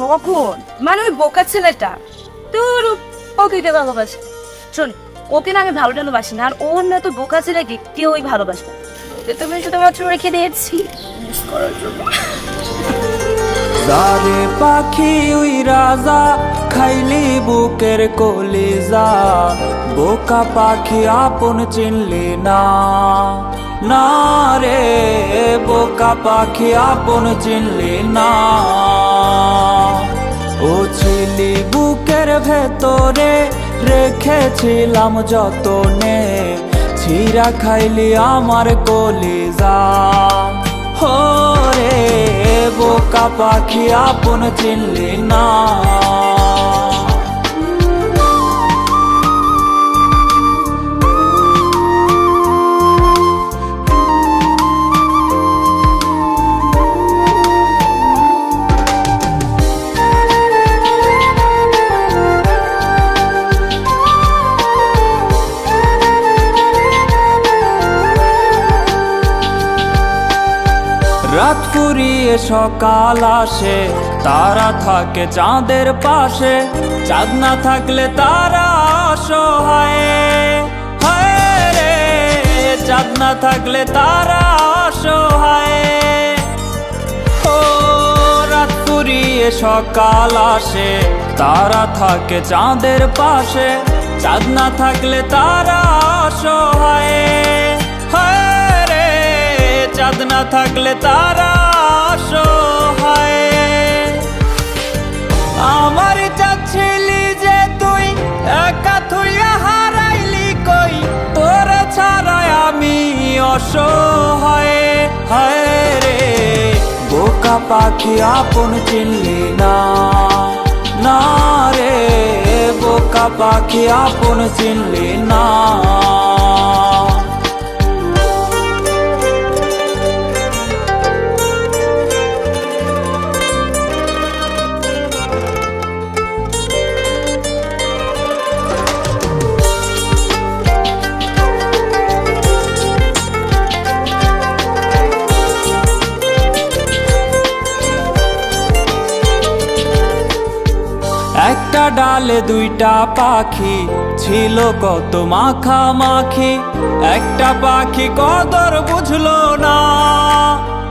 কখন মানে ওই বোকা ছেলেটা তোর ওকে কে ভালোবাসে? শোন, ওকে না আমি ভালো ভালোবাসি না, আর ওর না তো বোকা ছেলেকে কেউই ভালোবাসে না। তুমি শুধুমাত্র রেখে দিয়েছি মিস করার জন্য। যারে পাখি ওই রাজা খাইলি বুকের কলিজা, বোকা পাখি আপন চিনলি না, না রে বোকা পাখি আপন চিনলি না। ও ছিলি বুকের ভেতরে রেখেছিলাম যতনে, ছিঁড়া খাইলি আমার কলিজা। হো রে বোকা পাখি আপন চিনলি না। রাত ফুরিয়ে সকাল আসে, তারা থাকে চাঁদের পাশে, চাঁদ না থাকলে তারা অসহায়। হায় রে চাঁদ না থাকলে তারা অসহায়। ও রাত ফুরিয়ে সকাল আসে, তারা থাকে চাঁদের পাশে, চাঁদ না থাকলে তারা অসহায়। চাঁদ না থাকলে তারা অসহায়। আমার চাচ্ছিলি যে তুই একা থুইয়া হারাইলি কই, তোর ছাড়াই আমি অসহায়। হায় রে বোকা পাখি আপন চিনলি না, না রে বোকা পাখি আপন চিনলি না। একটা ডালে দুইটা পাখি ছিল কত মাখামাখি, একটা পাখি কদর বুঝলো না,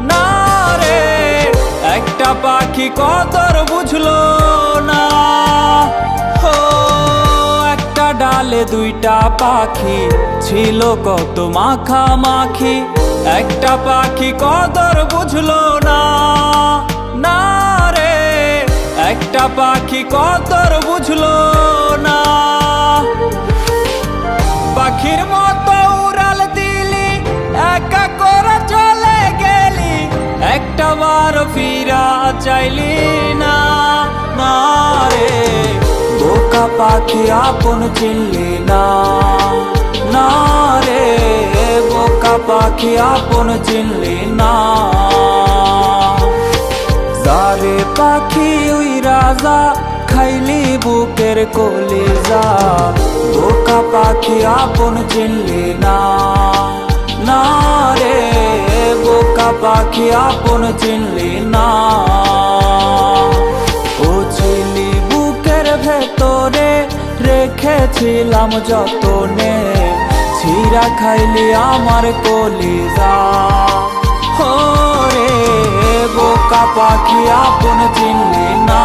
না রে একটা পাখি কদর বুঝলো না। ও একটা ডালে দুইটা পাখি ছিল কত মাখামাখি, একটা পাখি কদর বুঝলো না, না রে একটা পাখি কদর বুঝলো না। পাখির মতো উড়াল দিলি, একা করে চলে গেলি, একটা বার ফিরা চাইলি না, না রে বোকা পাখি আপন চিনলি না, না রে বোকা পাখি আপন চিনলি না। যারে পাখি ওই রাজা খাইলি বুকের কলিজা, বোকা পাখি আপন চিনলি না, না রে বোকা পাখি আপন চিনলি না। ও ছিলি বুকের ভেতরে রেখেছিলাম যতনে, ছিঁড়া খাইলি আমার কলিজা। হো রে বোকা পাখি আপন চিনলি না।